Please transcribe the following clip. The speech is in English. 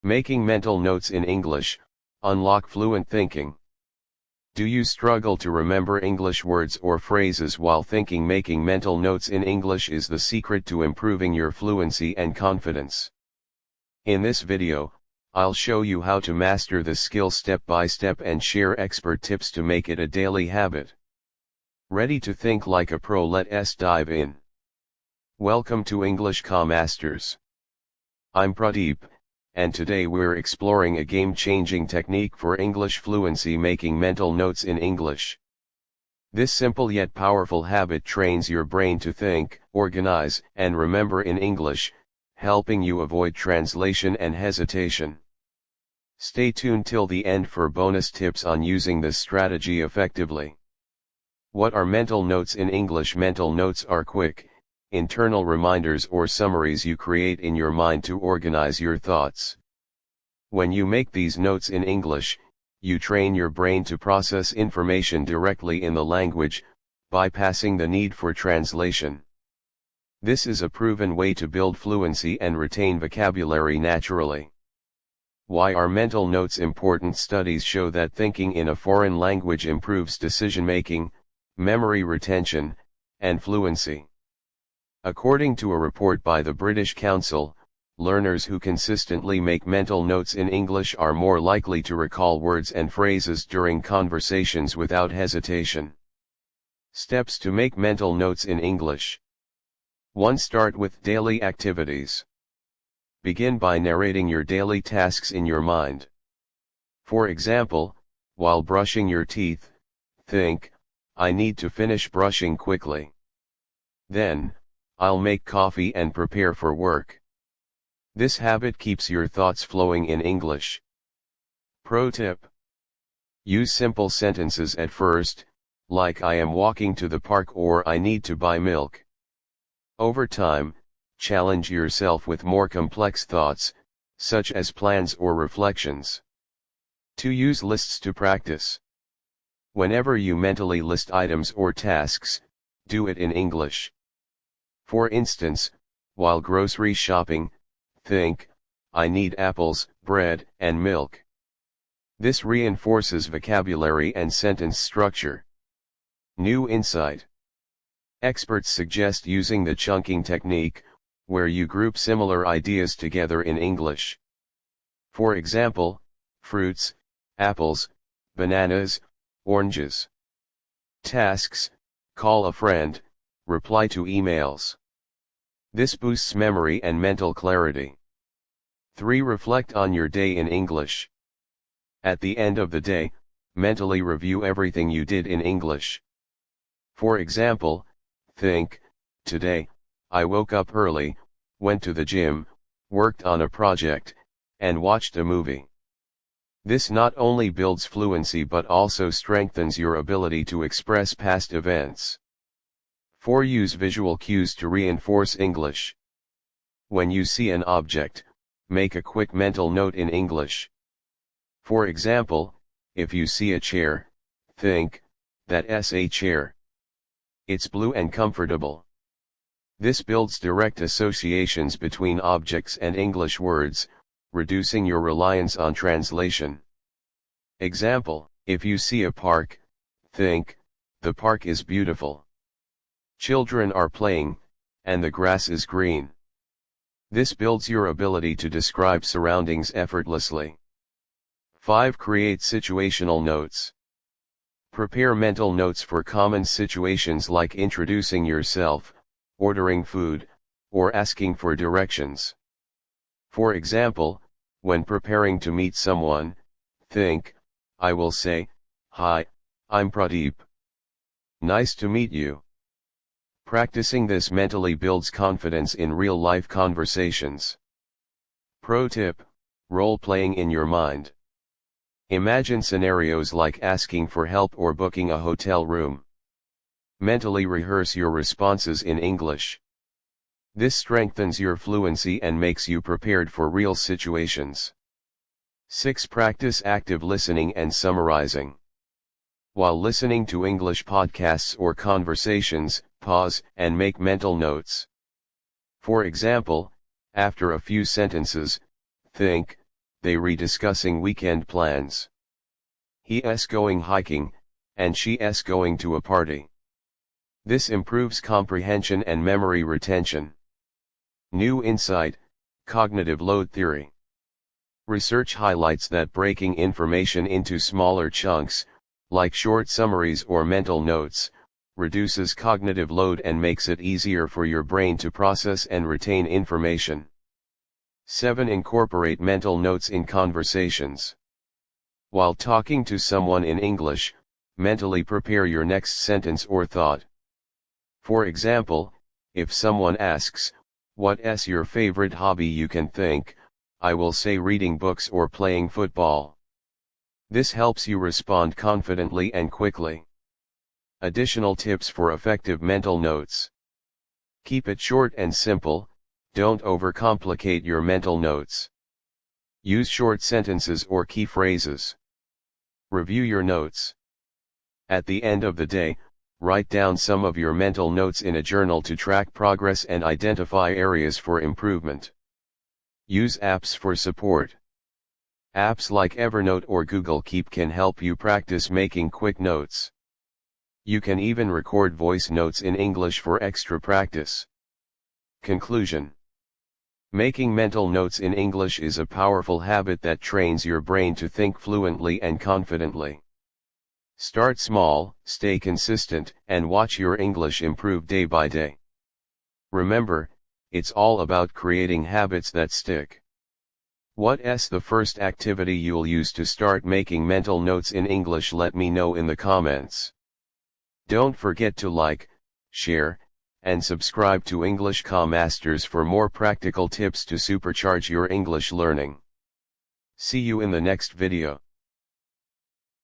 Making mental notes in English, unlock fluent thinking. Do you struggle to remember English words or phrases while thinking? Making mental notes in English is the secret to improving your fluency and confidence. In this video, I'll show you how to master this skill step by step and share expert tips to make it a daily habit. Ready to think like a pro? Let's dive in. Welcome to English Masters. I'm Pradeep, and today we're exploring a game-changing technique for English fluency: making mental notes in English. This simple yet powerful habit trains your brain to think, organize, and remember in English, helping you avoid translation and hesitation. Stay tuned till the end for bonus tips on using this strategy effectively. What are mental notes in English? Mental notes are quick, internal reminders or summaries you create in your mind to organize your thoughts. When you make these notes in English, you train your brain to process information directly in the language, bypassing the need for translation. This is a proven way to build fluency and retain vocabulary naturally. Why are mental notes important? Studies show that thinking in a foreign language improves decision-making, memory retention, and fluency. According to a report by the British Council, learners who consistently make mental notes in English are more likely to recall words and phrases during conversations without hesitation. Steps to make mental notes in English. 1. Start with daily activities. Begin by narrating your daily tasks in your mind. For example, while brushing your teeth, think, "I need to finish brushing quickly. Then, I'll make coffee and prepare for work." This habit keeps your thoughts flowing in English. Pro tip: use simple sentences at first, like "I am walking to the park" or "I need to buy milk." Over time, challenge yourself with more complex thoughts, such as plans or reflections. 2. Use lists to practice. Whenever you mentally list items or tasks, do it in English. For instance, while grocery shopping, think, "I need apples, bread, and milk." This reinforces vocabulary and sentence structure. New insight. Experts suggest using the chunking technique, where you group similar ideas together in English. For example, fruits, apples, bananas, oranges. Tasks: call a friend, reply to emails. This boosts memory and mental clarity. 3. Reflect on your day in English. At the end of the day, mentally review everything you did in English. For example, think, "Today, I woke up early, went to the gym, worked on a project, and watched a movie." This not only builds fluency but also strengthens your ability to express past events. 4. Use visual cues to reinforce English. When you see an object, make a quick mental note in English. For example, if you see a chair, think, "That's a chair. It's blue and comfortable." This builds direct associations between objects and English words, reducing your reliance on translation. Example: if you see a park, think, "The park is beautiful. Children are playing, and the grass is green." This builds your ability to describe surroundings effortlessly. 5. Create situational notes. Prepare mental notes for common situations like introducing yourself, ordering food, or asking for directions. For example, when preparing to meet someone, think, "I will say, 'Hi, I'm Pradeep. Nice to meet you.'" Practicing this mentally builds confidence in real-life conversations. Pro tip: role-playing in your mind. Imagine scenarios like asking for help or booking a hotel room. Mentally rehearse your responses in English. This strengthens your fluency and makes you prepared for real situations. 6. Practice active listening and summarizing. While listening to English podcasts or conversations, pause and make mental notes. For example, after a few sentences, think, they rediscussing weekend plans. He-s going hiking, and she-s going to a party. This improves comprehension and memory retention. New insight, cognitive load theory. Research highlights that breaking information into smaller chunks, like short summaries or mental notes, reduces cognitive load and makes it easier for your brain to process and retain information. 7. Incorporate mental notes in conversations. While talking to someone in English, mentally prepare your next sentence or thought. For example, if someone asks, "What's your favorite hobby?" you can think, "I will say reading books or playing football." This helps you respond confidently and quickly. Additional tips for effective mental notes. Keep it short and simple, don't overcomplicate your mental notes. Use short sentences or key phrases. Review your notes. At the end of the day, write down some of your mental notes in a journal to track progress and identify areas for improvement. Use apps for support. Apps like Evernote or Google Keep can help you practice making quick notes. You can even record voice notes in English for extra practice. Conclusion. Making mental notes in English is a powerful habit that trains your brain to think fluently and confidently. Start small, stay consistent, and watch your English improve day by day. Remember, it's all about creating habits that stick. What's the first activity you'll use to start making mental notes in English? Let me know in the comments. Don't forget to like, share, and subscribe to English Masters for more practical tips to supercharge your English learning. See you in the next video.